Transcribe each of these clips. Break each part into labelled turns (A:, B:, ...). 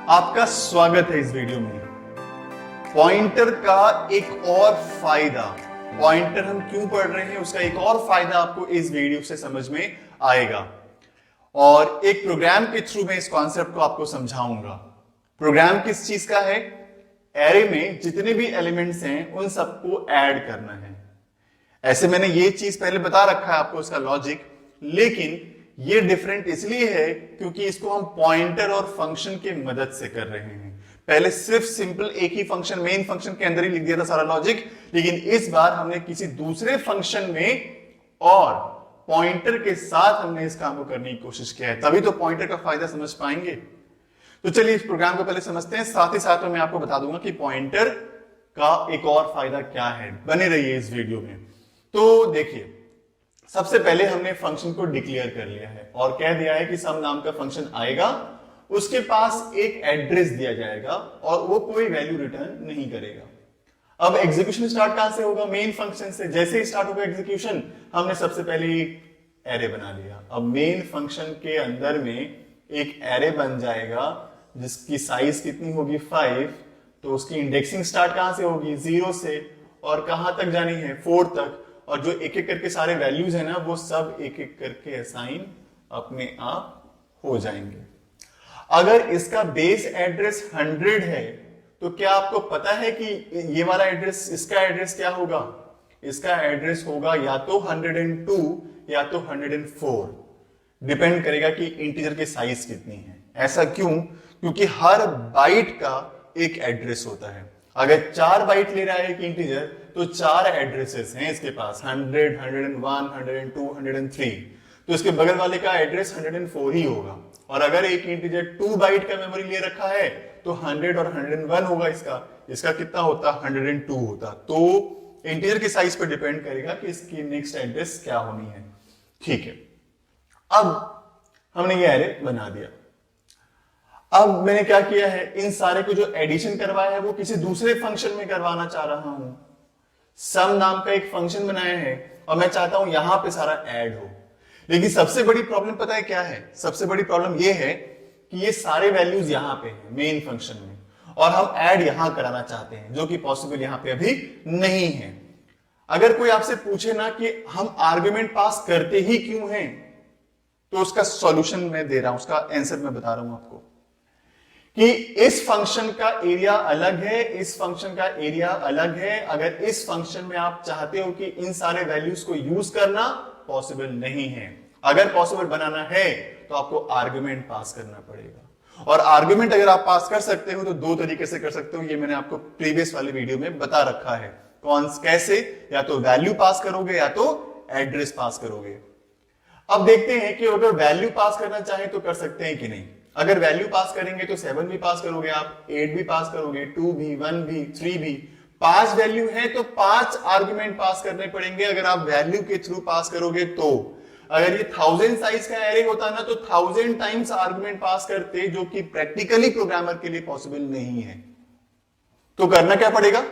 A: आपका स्वागत है इस वीडियो में। पॉइंटर का एक और फायदा, पॉइंटर हम क्यों पढ़ रहे हैं उसका एक और फायदा आपको इस वीडियो से समझ में आएगा और एक प्रोग्राम के थ्रू मैं इस कॉन्सेप्ट को आपको समझाऊंगा। प्रोग्राम किस चीज का है? एरे में जितने भी एलिमेंट्स हैं उन सबको ऐड करना है। ऐसे मैंने ये चीज पहले बता रखा है आपको इसका लॉजिक, लेकिन ये डिफरेंट इसलिए है क्योंकि इसको हम पॉइंटर और फंक्शन की मदद से कर रहे हैं। पहले सिर्फ सिंपल एक ही फंक्शन, मेन फंक्शन के अंदर ही लिख दिया था सारा लॉजिक, लेकिन इस बार हमने किसी दूसरे फंक्शन में और पॉइंटर के साथ हमने इस काम को करने की कोशिश किया है, तभी तो पॉइंटर का फायदा समझ पाएंगे। तो चलिए इस प्रोग्राम को पहले समझते हैं, साथ ही साथ मैं आपको बता दूंगा कि पॉइंटर का एक और फायदा क्या है। बने रहिए इस वीडियो में। तो देखिए, सबसे पहले हमने फंक्शन को डिक्लेयर कर लिया है और कह दिया है कि सम नाम का फंक्शन आएगा, उसके पास एक एड्रेस दिया जाएगा और वो कोई वैल्यू रिटर्न नहीं करेगा। अब एग्जीक्यूशन स्टार्ट कहां से होगा? मेन फंक्शन से। जैसे ही स्टार्ट होगा एग्जीक्यूशन, हमने सबसे पहले एरे बना लिया। अब मेन फंक्शन के अंदर में एक एरे बन जाएगा जिसकी साइज कितनी होगी? 5। तो उसकी इंडेक्सिंग स्टार्ट कहां से होगी? 0 से, और कहां तक जानी है? 4 तक। और जो एक एक करके सारे वैल्यूज है ना, वो सब एक एक करके असाइन अपने आप हो जाएंगे। अगर इसका बेस एड्रेस 100 है तो क्या आपको पता है कि ये वाला एड्रेस, इसका एड्रेस क्या होगा? इसका एड्रेस होगा या तो 102 या तो 104। डिपेंड करेगा कि इंटीजर की साइज कितनी है। ऐसा क्यों? क्योंकि हर बाइट का एक एड्रेस होता है। अगर 4 बाइट ले रहा है एक इंटीजर तो 4 एड्रेसेस हैं इसके पास, 100, 101, 102, 103। तो इसके बगल वाले का एड्रेस 104 ही होगा। और अगर एक इंटीजर 2 बाइट का मेमोरी ले रखा है तो 100 और 101 होगा इसका कितना होता? 102 होता। तो इंटीजर की साइज पर डिपेंड करेगा कि इसकी नेक्स्ट एड्रेस क्या होनी है। ठीक है, अब हमने ये एरे बना दिया। अब मैंने क्या किया है, इन सारे को जो एडिशन करवाया है वो किसी दूसरे फंक्शन में करवाना चाह रहा हूं। सम नाम का एक फंक्शन बनाया है और मैं चाहता हूं यहां पे सारा ऐड हो। लेकिन सबसे बड़ी प्रॉब्लम पता है क्या है? सबसे बड़ी प्रॉब्लम ये है कि ये सारे वैल्यूज यहां पे हैं मेन फंक्शन में, और हम ऐड यहां कराना चाहते हैं, जो कि पॉसिबल यहां पे अभी नहीं है। अगर कोई आपसे पूछे ना कि हम आर्ग्यूमेंट पास करते ही क्यों हैं, तो उसका सॉल्यूशन मैं दे रहा हूं, उसका आंसर मैं बता रहा हूं आपको कि इस फंक्शन का एरिया अलग है, इस फंक्शन का एरिया अलग है। अगर इस फंक्शन में आप चाहते हो कि इन सारे वैल्यूज को यूज करना, पॉसिबल नहीं है। अगर पॉसिबल बनाना है तो आपको आर्गुमेंट पास करना पड़ेगा, और आर्गुमेंट अगर आप पास कर सकते हो तो 2 तरीके से कर सकते हो। ये मैंने आपको प्रीवियस वाले वीडियो में बता रखा है कौन कैसे, या तो वैल्यू पास करोगे या तो एड्रेस पास करोगे। अब देखते हैं कि अगर वैल्यू पास करना चाहे तो कर सकते हैं कि नहीं। अगर वैल्यू पास करेंगे तो 7 भी पास करोगे आप, 8 भी पास करोगे, 2 भी, 1 भी, 3 भी। 5 वैल्यू है तो 5 आर्गुमेंट पास करने पड़ेंगे अगर आप वैल्यू के थ्रू पास करोगे तो। अगर ये 1000 साइज का एरे होता ना तो 1000 टाइम्स आर्गुमेंट पास करते, जो कि प्रैक्टिकली प्रोग्रामर के लिए पॉसिबल नहीं है। तो करना क्या पड़ेगा?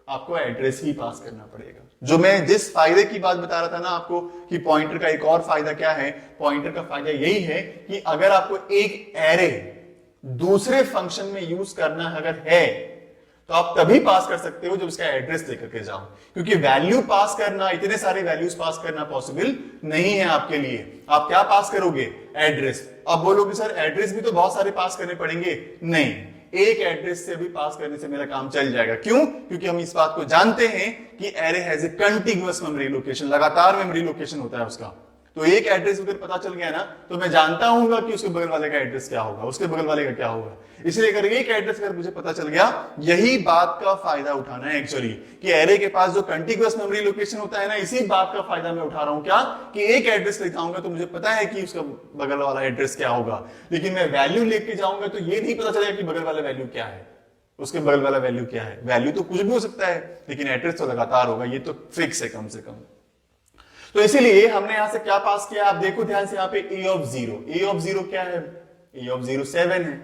A: आपको एड्रेस ही पास करना पड़ेगा। जो मैं जिस फायदे की बात बता रहा था ना आपको कि पॉइंटर का एक और फायदा क्या है, पॉइंटर का फायदा यही है कि अगर आपको एक एरे दूसरे फंक्शन में यूज करना अगर है तो आप तभी पास कर सकते हो जब इसका एड्रेस लेकर के जाओ, क्योंकि वैल्यू पास करना, इतने सारे वैल्यूज पास करना पॉसिबल नहीं है आपके लिए। आप क्या पास करोगे? एड्रेस। अब बोलोगे सर एड्रेस भी तो बहुत सारे पास करने पड़ेंगे। नहीं, एक एड्रेस से भी पास करने से मेरा काम चल जाएगा। क्यों? क्योंकि हम इस बात को जानते हैं कि array has a continuous memory location, लगातार मेमोरी लोकेशन होता है उसका। तो एक एड्रेस अगर पता चल गया ना तो मैं जानता हूं कि उसके बगल वाले का एड्रेस क्या होगा, उसके बगल वाले का क्या होगा। इसलिए अगर एक एड्रेस अगर मुझे पता चल गया, यही बात का फायदा उठाना है एक्चुअली, कि एरे के पास जो कंटीन्यूअस मेमोरी लोकेशन होता है ना, इसी बात का फायदा मैं उठा रहा हूं। क्या? कि एक एड्रेस लेके जाऊंगा तो मुझे पता है कि उसका बगल वाला एड्रेस क्या होगा, लेकिन मैं वैल्यू लेके जाऊंगा तो ये नहीं पता चलेगा कि बगल वाला वैल्यू क्या है, उसके बगल वाला वैल्यू क्या है। वैल्यू तो कुछ भी हो सकता है, लेकिन एड्रेस तो लगातार होगा, ये तो फिक्स है कम से कम। तो इसीलिए हमने यहां से क्या पास किया, आप देखो ध्यान से, यहां पे ए ऑफ 0, ए ऑफ 0 क्या है? ए ऑफ 0 7 है।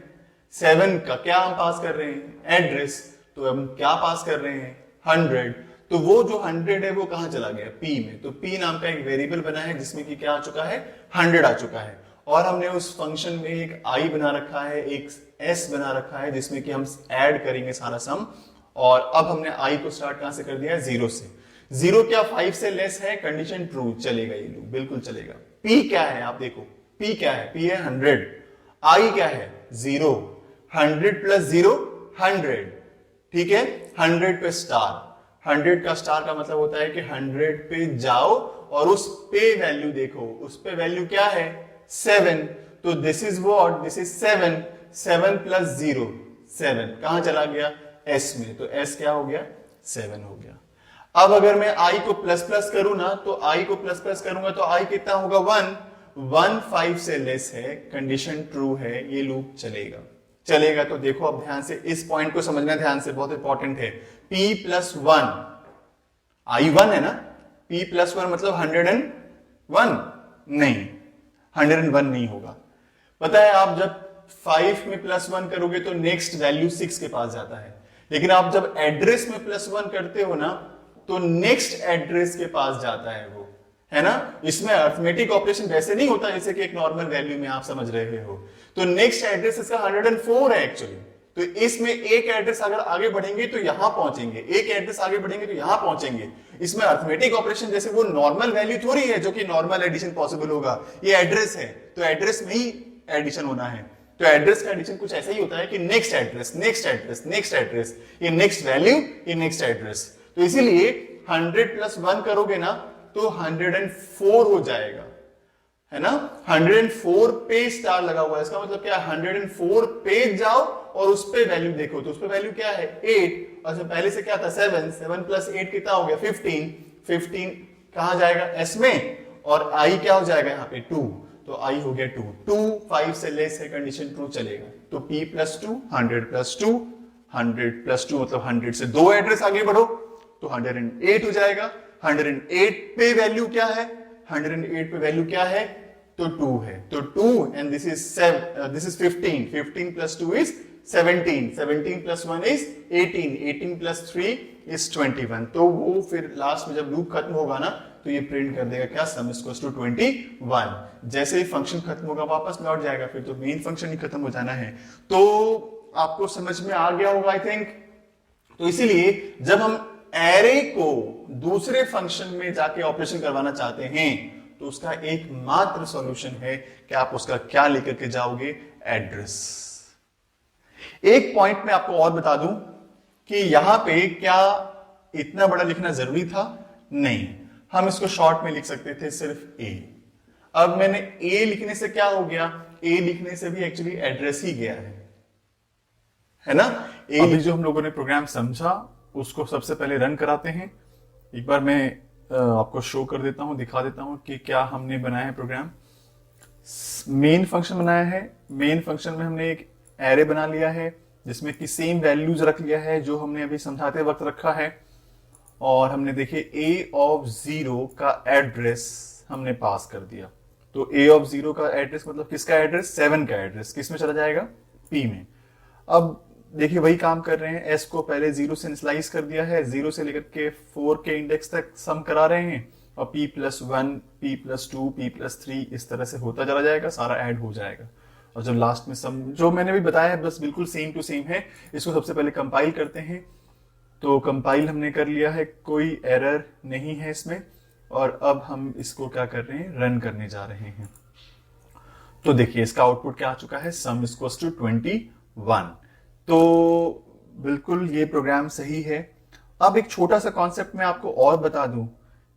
A: 7 का क्या हम पास कर रहे हैं? एड्रेस। तो हम क्या पास कर रहे हैं? 100। तो वो जो 100 है वो कहां चला गया? पी में। तो पी नाम का एक वेरिएबल बना है जिसमें कि क्या आ चुका है? 100 आ चुका है। और हमने उस फंक्शन में एक आई बना रखा है, एक एस बना रखा है, जिसमें कि हम ऐड करेंगे सारा सम। और अब हमने आई को स्टार्ट कहां से कर दिया है, 0 से। 0 क्या 5 से लेस है, कंडीशन ट्रू, चलेगा ये लूप, बिल्कुल चलेगा। पी क्या है, आप देखो पी क्या है, पी है 100। आई क्या है, 0। 100 प्लस 0 100, ठीक है। 100 पे स्टार, 100 का स्टार का मतलब होता है कि 100 पे जाओ और उस पे वैल्यू देखो, उस पे वैल्यू क्या है, 7। तो this is what, this is 7। 7 plus 0 7, कहां चला गया, एस में, तो एस क्या हो गया, 7 हो गया। अब अगर मैं आई को प्लस प्लस करूं ना, तो आई को प्लस प्लस करूंगा तो आई कितना होगा, 1। 5 से लेस है, कंडीशन ट्रू है, ये लूप चलेगा। चलेगा तो देखो अब ध्यान से इस पॉइंट को समझना, ध्यान से, बहुत इंपॉर्टेंट है। p प्लस 1, आई 1 है ना, p प्लस 1 मतलब 101 नहीं, 101 नहीं होगा। पता है आप जब 5 में प्लस 1 करोगे तो नेक्स्ट वैल्यू 6 के पास जाता है, लेकिन आप जब एड्रेस में प्लस 1 करते हो ना तो नेक्स्ट एड्रेस के पास जाता है वो, है ना। इसमें अर्थमेटिक ऑपरेशन वैसे नहीं होता जैसे कि एक नॉर्मल वैल्यू में आप समझ रहे हो। तो नेक्स्ट एड्रेस इसका 104 है एक्चुअली। तो इसमें एक एड्रेस अगर आगे बढ़ेंगे तो यहां पहुंचेंगे, एक एड्रेस आगे बढ़ेंगे तो यहां पहुंचेंगे। इसमें अर्थमेटिक ऑपरेशन जैसे वो नॉर्मल वैल्यू थोड़ी है जो कि नॉर्मल एडिशन पॉसिबल होगा, ये एड्रेस है तो एड्रेस में ही एडिशन होना है। तो एड्रेस का एडिशन कुछ ऐसा ही होता है कि next address, next address, next address, ये नेक्स्ट वैल्यू, ये नेक्स्ट एड्रेस। तो इसीलिए 100 प्लस 1 करोगे ना तो 104 हो जाएगा, है ना। 104 पे स्टार लगा हुआ है, इसका मतलब क्या है, 104 पे जाओ और उस पे वैल्यू देखो, तो उस पे वैल्यू क्या है, 8। और पहले से क्या था, 7। 7 प्लस 8 कितना हो गया, 15। 15 कहां जाएगा, एस में, और आई क्या हो जाएगा यहाँ पे, 2। तो आई हो गया 2। 2 5 से लेस है, कंडीशन ट्रू चलेगा। तो p प्लस 2, 100 प्लस 2, 100 प्लस 2 मतलब 100 से 2 एड्रेस आगे बढ़ो तो 108 हो जाएगा। 108 पे वैल्यू क्या है, 108 पे वैल्यू क्या है, तो 2 है। तो 2 and this is 15। 15 plus 2 is 17। 17 plus 1 is 18। 18 plus 3 is 21। तो वो फिर लास्ट में जब लूप खत्म होगा ना तो ये प्रिंट कर देगा क्या, सम इज इक्वल्स टू 21। जैसे ही फंक्शन खत्म होगा वापस लौट जाएगा, फिर तो मेन फंक्शन ही खत्म हो जाना है। तो आपको समझ में आ गया होगा आई थिंक। तो इसीलिए जब हम एरे को दूसरे फंक्शन में जाके ऑपरेशन करवाना चाहते हैं तो उसका एकमात्र सॉल्यूशन है कि आप उसका क्या लेकर के जाओगे, एड्रेस। एक पॉइंट में आपको और बता दूं कि यहां पे क्या इतना बड़ा लिखना जरूरी था, नहीं, हम इसको शॉर्ट में लिख सकते थे सिर्फ ए। अब मैंने ए लिखने से क्या हो गया, ए लिखने से भी एक्चुअली एड्रेस ही गया है ना। अभी जो हम लोगों ने प्रोग्राम समझा उसको सबसे पहले रन कराते हैं। एक बार मैं आपको शो कर देता हूं, दिखा देता हूं कि क्या हमने बनाया है प्रोग्राम। मेन फंक्शन बनाया है, मेन फंक्शन में हमने एक एरे बना लिया है जिसमें कि सेम वैल्यूज रख लिया है जो हमने अभी समझाते वक्त रखा है। और हमने देखे a ऑफ 0 का एड्रेस हमने पास कर दिया। तो a ऑफ 0 का एड्रेस मतलब किसका एड्रेस, 7 का एड्रेस किस में चला जाएगा, p में। अब देखिए वही काम कर रहे हैं, s को पहले 0 से इनिशियलाइज कर दिया है, 0 से लेकर के 4 के इंडेक्स तक सम करा रहे हैं और p plus 1, p plus 2, p plus 3 इस तरह से होता चला जाएगा, सारा ऐड हो जाएगा। और जब लास्ट में सम जो मैंने भी बताया है बस बिल्कुल सेम टू सेम है। इसको सबसे पहले कंपाइल करते हैं। तो कंपाइल हमने कर लिया है, कोई एरर नहीं है इसमें। और अब हम इसको क्या कर रहे हैं, रन करने जा रहे हैं। तो देखिए इसका आउटपुट क्या आ चुका है, सम इज इक्वल्स टू 21। तो बिल्कुल ये प्रोग्राम सही है। अब एक छोटा सा कॉन्सेप्ट मैं आपको और बता दूं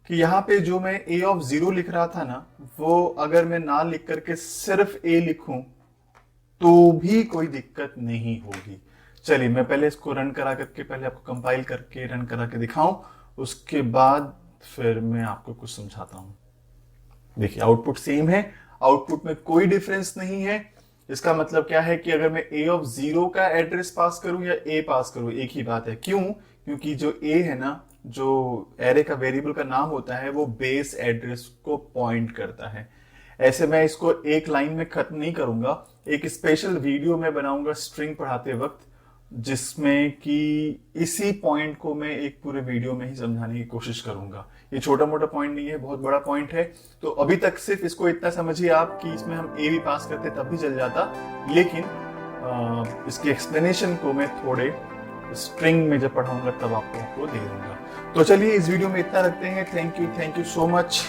A: कि यहाँ पे जो मैं a ऑफ 0 लिख रहा था ना, वो अगर मैं ना लिख करके सिर्फ a लिखूं तो भी कोई दिक्कत नहीं होगी। चलिए मैं पहले इसको रन करा करके, पहले आपको कंपाइल करके रन करा के दिखाऊं, उसके बाद फिर मैं आपको कुछ समझाता हूं। देखिए आउटपुट सेम है, आउटपुट में कोई डिफरेंस नहीं है। इसका मतलब क्या है कि अगर मैं a ऑफ 0 का एड्रेस पास करूं या a पास करूं एक ही बात है। क्यों, क्योंकि जो a है ना, जो एरे का वेरिएबल का नाम होता है वो बेस एड्रेस को पॉइंट करता है। ऐसे मैं इसको एक लाइन में खत्म नहीं करूंगा, एक स्पेशल वीडियो में बनाऊंगा स्ट्रिंग पढ़ाते वक्त, जिसमें कि इसी पॉइंट को मैं एक पूरे वीडियो में ही समझाने की कोशिश करूंगा। ये छोटा मोटा पॉइंट नहीं है, बहुत बड़ा पॉइंट है। तो अभी तक सिर्फ इसको इतना समझिए आप कि इसमें हम ए भी पास करते तब भी चल जाता, लेकिन इसकी एक्सप्लेनेशन को मैं थोड़े स्ट्रिंग में जब पढ़ाऊंगा तब आपको दे दूंगा। तो चलिए इस वीडियो में इतना रखते हैं। Thank you so much.